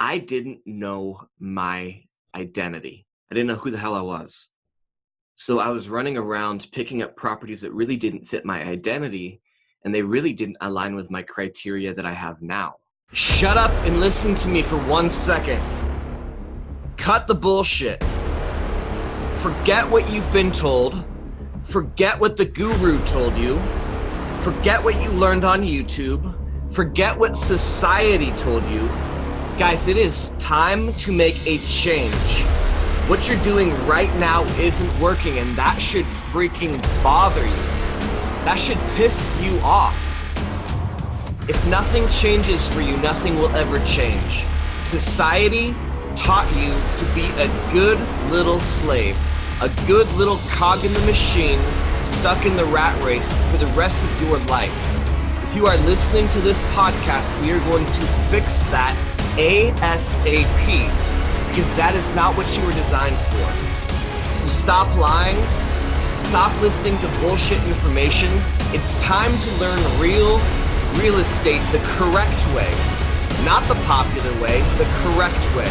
I didn't know my identity. I didn't know who the hell I was. So I was running around picking up properties that really didn't fit my identity, and they really didn't align with my criteria that I have now. Shut up and listen to me for 1 second. Cut the bullshit. Forget what you've been told. Forget what the guru told you. Forget what you learned on YouTube. Forget what society told you. Guys, it is time to make a change. What you're doing right now isn't working, and that should freaking bother you. That should piss you off. If nothing changes for you, nothing will ever change. Society taught you to be a good little slave, a good little cog in the machine, stuck in the rat race for the rest of your life. If you are listening to this podcast, we are going to fix that ASAP, because that is not what you were designed for. So stop lying, stop listening to bullshit information. It's time to learn real estate the correct way, not the popular way, the correct way.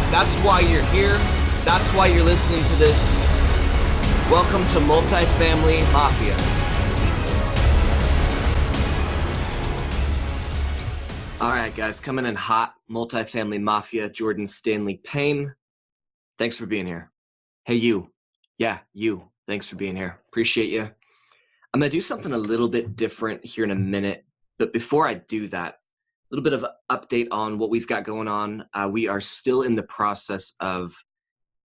That's why you're here. That's why you're listening to this. Welcome to Multifamily Mafia. All right, guys, coming in hot, Multifamily Mafia, Jordan Stanley Payne. Thanks for being here. Hey, you. Yeah, you. Thanks for being here. Appreciate you. I'm going to do something a little bit different here in a minute. But before I do that, a little bit of an update on what we've got going on. We are still in the process of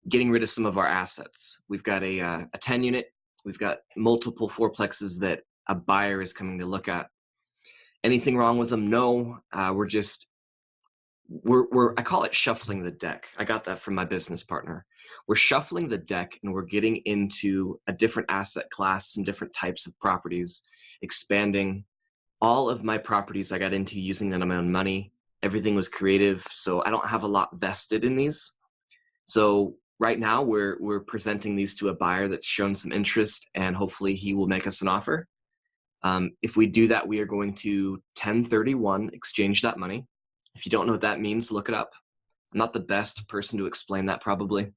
getting rid of some of our assets. We've got a 10 unit. We've got multiple fourplexes that a buyer is coming to look at. Anything wrong with them? No. We're I call it shuffling the deck. I got that from my business partner. We're shuffling the deck and we're getting into a different asset class, some different types of properties, expanding. All of my properties I got into using them on my own money. Everything was creative, so I don't have a lot vested in these. So right now we're presenting these to a buyer that's shown some interest, and hopefully he will make us an offer. If we do that, we are going to 1031 exchange that money. If you don't know what that means, look it up. I'm not the best person to explain that probably,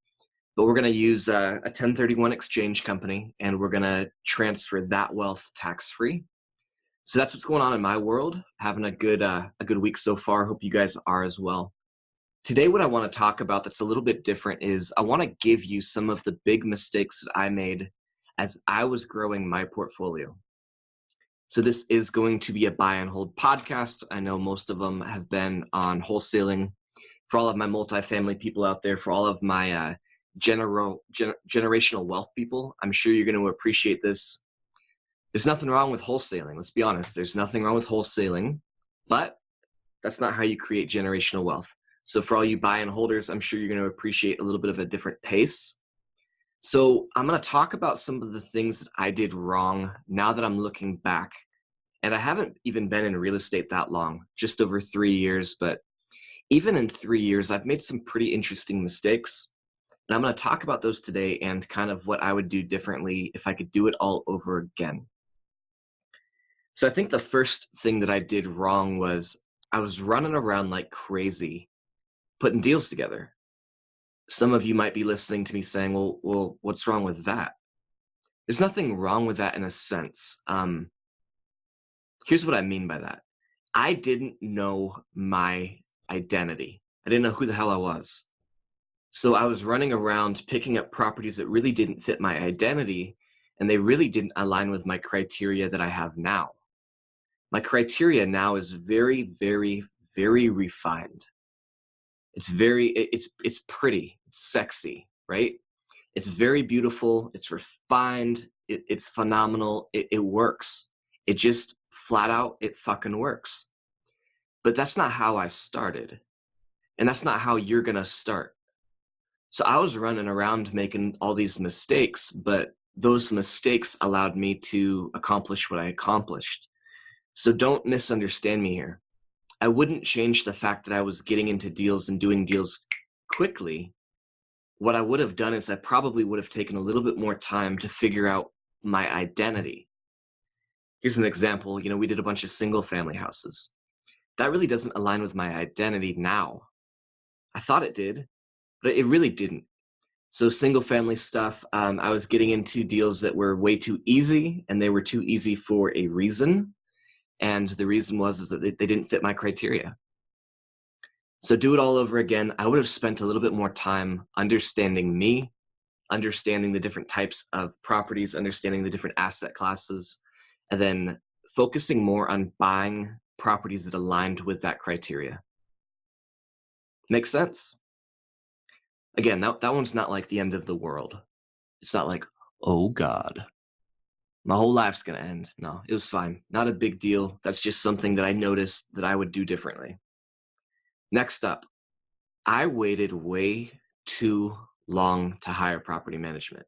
but we're going to use a 1031 exchange company, and we're going to transfer that wealth tax-free. So that's what's going on in my world. Having a good week so far. Hope you guys are as well. Today, what I want to talk about that's a little bit different is I want to give you some of the big mistakes that I made as I was growing my portfolio. So this is going to be a buy and hold podcast. I know most of them have been on wholesaling. For all of my multifamily people out there, for all of my generational wealth people, I'm sure you're going to appreciate this. There's nothing wrong with wholesaling. Let's be honest. There's nothing wrong with wholesaling, but that's not how you create generational wealth. So for all you buy and holders, I'm sure you're going to appreciate a little bit of a different pace. So I'm going to talk about some of the things that I did wrong now that I'm looking back. And I haven't even been in real estate that long, just over 3 years. But even in 3 years, I've made some pretty interesting mistakes. And I'm going to talk about those today and kind of what I would do differently if I could do it all over again. So I think the first thing that I did wrong was I was running around like crazy, putting deals together. Some of you might be listening to me saying, well, what's wrong with that? There's nothing wrong with that in a sense. Here's what I mean by that. I didn't know my identity. I didn't know who the hell I was. So I was running around picking up properties that really didn't fit my identity, and they really didn't align with my criteria that I have now. My criteria now is very, very, very refined. It's pretty, it's sexy, right? It's very beautiful, it's refined, it's phenomenal, it works. It just flat out, it fucking works. But that's not how I started. And that's not how you're gonna start. So I was running around making all these mistakes, but those mistakes allowed me to accomplish what I accomplished. So don't misunderstand me here. I wouldn't change the fact that I was getting into deals and doing deals quickly. What I would have done is I probably would have taken a little bit more time to figure out my identity. Here's an example. We did a bunch of single family houses. That really doesn't align with my identity now. I thought it did, but it really didn't. So single family stuff, I was getting into deals that were way too easy, and they were too easy for a reason. And the reason was that they didn't fit my criteria. So do it all over again. I would have spent a little bit more time understanding me, understanding the different types of properties, understanding the different asset classes, and then focusing more on buying properties that aligned with that criteria. Makes sense? Again, that one's not like the end of the world. It's not like, oh God, my whole life's gonna end. No, it was fine. Not a big deal. That's just something that I noticed that I would do differently. Next up, I waited way too long to hire property management.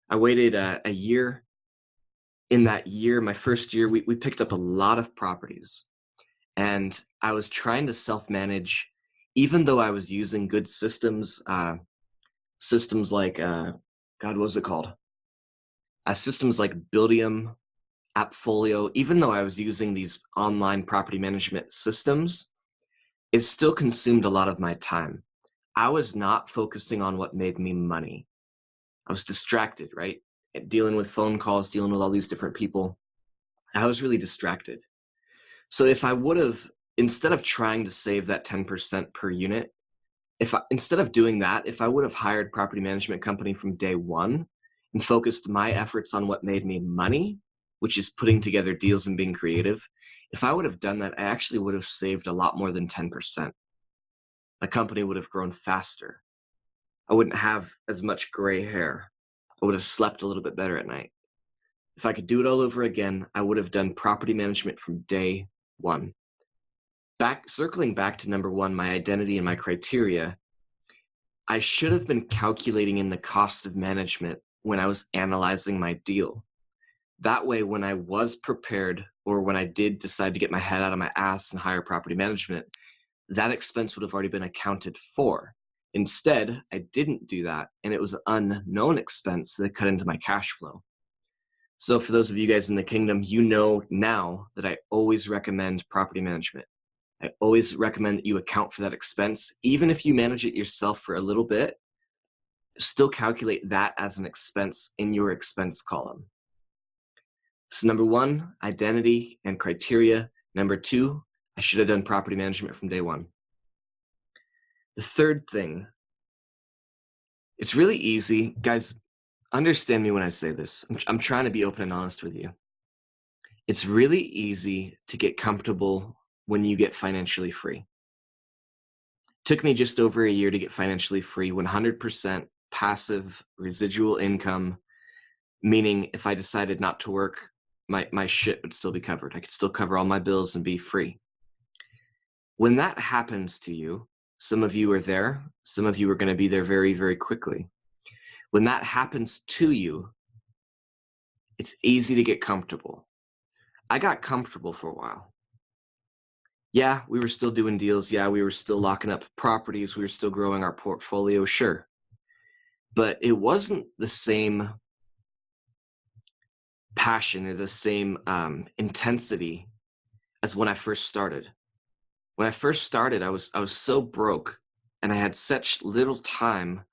I waited a year. In that year, my first year, we picked up a lot of properties, and I was trying to self-manage, even though I was using good systems, systems like, God, what was it called? Systems like Buildium, Appfolio, even though I was using these online property management systems, it still consumed a lot of my time. I was not focusing on what made me money. I was distracted, right? Dealing with phone calls, dealing with all these different people. I was really distracted. So if I would have, instead of trying to save that 10% per unit, instead of doing that, if I would have hired property management company from day one and focused my efforts on what made me money, which is putting together deals and being creative, if I would have done that, I actually would have saved a lot more than 10%. My company would have grown faster. I wouldn't have as much gray hair. I would have slept a little bit better at night. If I could do it all over again, I would have done property management from day one. Circling back to number one, my identity and my criteria, I should have been calculating in the cost of management when I was analyzing my deal. That way, when I was prepared, or when I did decide to get my head out of my ass and hire property management, that expense would have already been accounted for. Instead, I didn't do that, and it was an unknown expense that cut into my cash flow. So for those of you guys in the kingdom, you know now that I always recommend property management. I always recommend that you account for that expense. Even if you manage it yourself for a little bit, still calculate that as an expense in your expense column. So number one, identity and criteria. Number two, I should have done property management from day one. The third thing, it's really easy. Guys, understand me when I say this. I'm trying to be open and honest with you. It's really easy to get comfortable when you get financially free. It took me just over a year to get financially free, 100% passive residual income, meaning if I decided not to work, my shit would still be covered. I could still cover all my bills and be free. When that happens to you, some of you are there, some of you are going to be there very, very quickly. When that happens to you, it's easy to get comfortable. I got comfortable for a while. Yeah, we were still doing deals. Yeah, we were still locking up properties. We were still growing our portfolio, sure. But it wasn't the same passion or the same intensity as when I first started. When I first started, I was so broke, and I had such little time.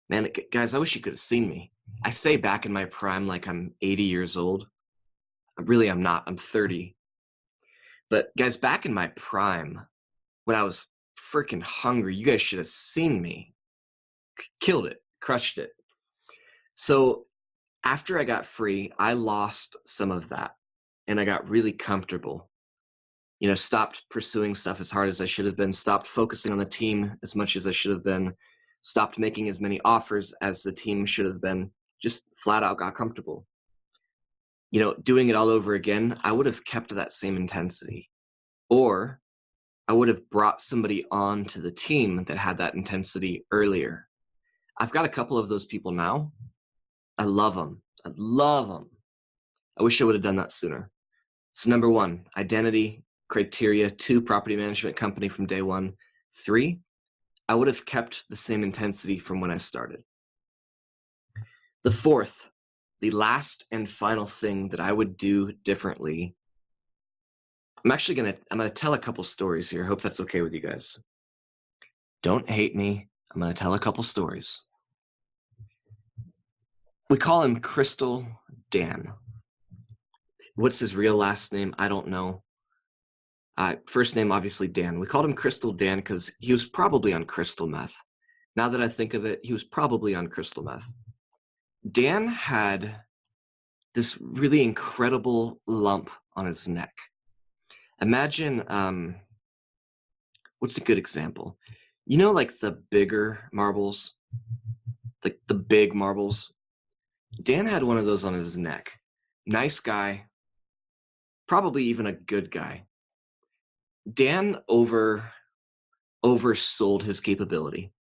Man, guys, I wish you could have seen me. I say back in my prime like I'm 80 years old. Really, I'm not. I'm 30. But guys, back in my prime, when I was freaking hungry, you guys should have seen me. Killed it, crushed it. So after I got free, I lost some of that, and I got really comfortable. You know, stopped pursuing stuff as hard as I should have been, stopped focusing on the team as much as I should have been, stopped making as many offers as the team should have been, just flat out got comfortable. You know, doing it all over again, I would have kept that same intensity, or I would have brought somebody on to the team that had that intensity earlier. I've got a couple of those people now. I love them. I love them. I wish I would have done that sooner. So number one, identity, criteria. Two, property management company from day one. Three, I would have kept the same intensity from when I started. The fourth, the last and final thing that I would do differently. I'm gonna tell a couple stories here. I hope that's okay with you guys. Don't hate me. I'm going to tell a couple stories. We call him Crystal Dan. What's his real last name? I don't know. First name, obviously, Dan. We called him Crystal Dan because he was probably on crystal meth. Now that I think of it, he was probably on crystal meth. Dan had this really incredible lump on his neck. Imagine, what's a good example? You know, like the bigger marbles, like the big marbles? Dan had one of those on his neck. Nice guy, probably even a good guy. Dan oversold his capability.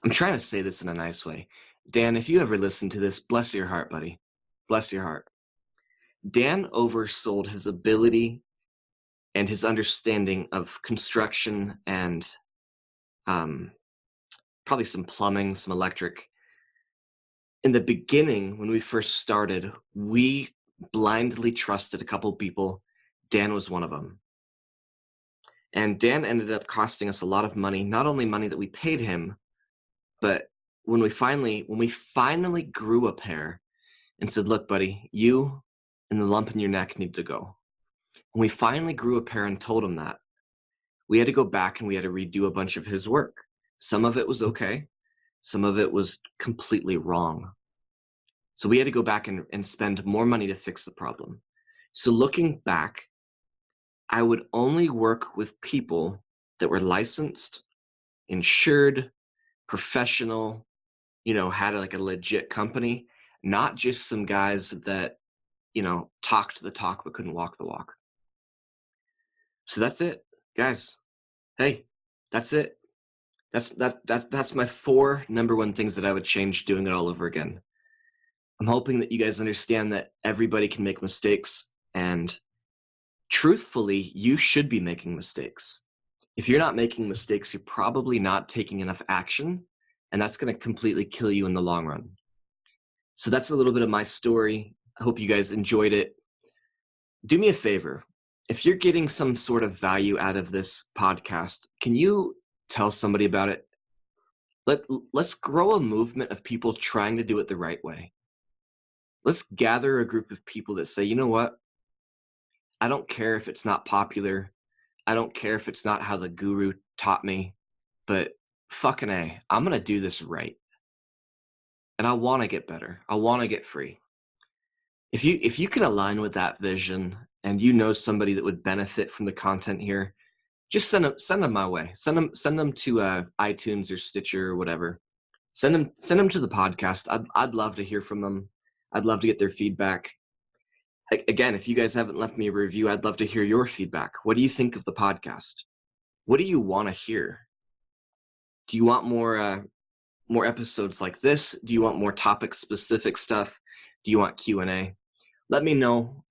I'm trying to say this in a nice way. Dan, if you ever listen to this, bless your heart, buddy. Bless your heart. Dan oversold his ability and his understanding of construction and probably some plumbing, some electric. In the beginning, when we first started, we blindly trusted a couple people. Dan was one of them. And Dan ended up costing us a lot of money, not only money that we paid him, but when we finally grew a pair and said, look, buddy, you and the lump in your neck need to go. When we finally grew a pair and told him that, we had to go back and we had to redo a bunch of his work. Some of it was okay. Some of it was completely wrong. So we had to go back and spend more money to fix the problem. So looking back, I would only work with people that were licensed, insured, professional, had like a legit company, not just some guys that, talked the talk but couldn't walk the walk. So that's it, guys. Hey, that's it. That's my 4 number 1 things that I would change doing it all over again. I'm hoping that you guys understand that everybody can make mistakes, and truthfully, you should be making mistakes. If you're not making mistakes, you're probably not taking enough action, and that's going to completely kill you in the long run. So that's a little bit of my story. I hope you guys enjoyed it. Do me a favor. If you're getting some sort of value out of this podcast, can you tell somebody about it? Let's grow a movement of people trying to do it the right way. Let's gather a group of people that say, you know what? I don't care if it's not popular. I don't care if it's not how the guru taught me, but fucking A, I'm going to do this right. And I want to get better. I want to get free. If you can align with that vision and you know somebody that would benefit from the content here, just send them my way. Send them to iTunes or Stitcher or whatever. Send them to the podcast. I'd love to hear from them. I'd love to get their feedback. Again, if you guys haven't left me a review, I'd love to hear your feedback. What do you think of the podcast? What do you want to hear? Do you want more episodes like this? Do you want more topic-specific stuff? Do you want Q&A? Let me know.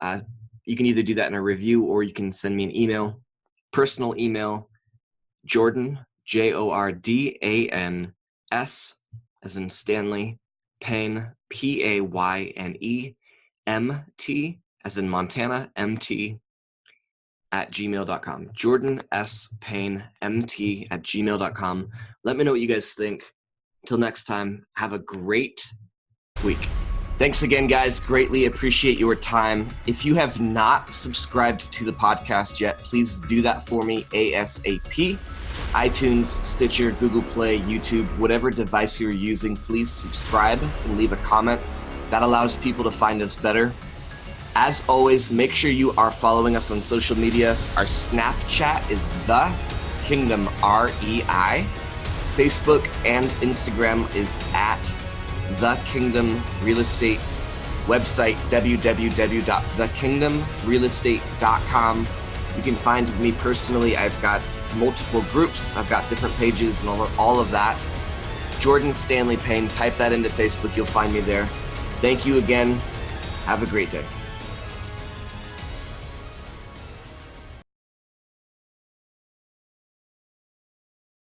You can either do that in a review or you can send me an email. Personal email, Jordan, JORDANS, as in Stanley, Payne, PAYNE, MT, as in Montana, MT, @gmail.com. Jordan S. Payne, MT, @gmail.com. Let me know what you guys think. Until next time, have a great week. Thanks again, guys. Greatly appreciate your time. If you have not subscribed to the podcast yet, please do that for me ASAP. iTunes, Stitcher, Google Play, YouTube, whatever device you're using, please subscribe and leave a comment. That allows people to find us better. As always, make sure you are following us on social media. Our Snapchat is The Kingdom REI. Facebook and Instagram is The Kingdom Real Estate. Website www.thekingdomrealestate.com. You can find me personally. I've got multiple groups. I've got different pages and all of that. Jordan Stanley Payne. Type that into Facebook. You'll find me there. Thank you again. Have a great day.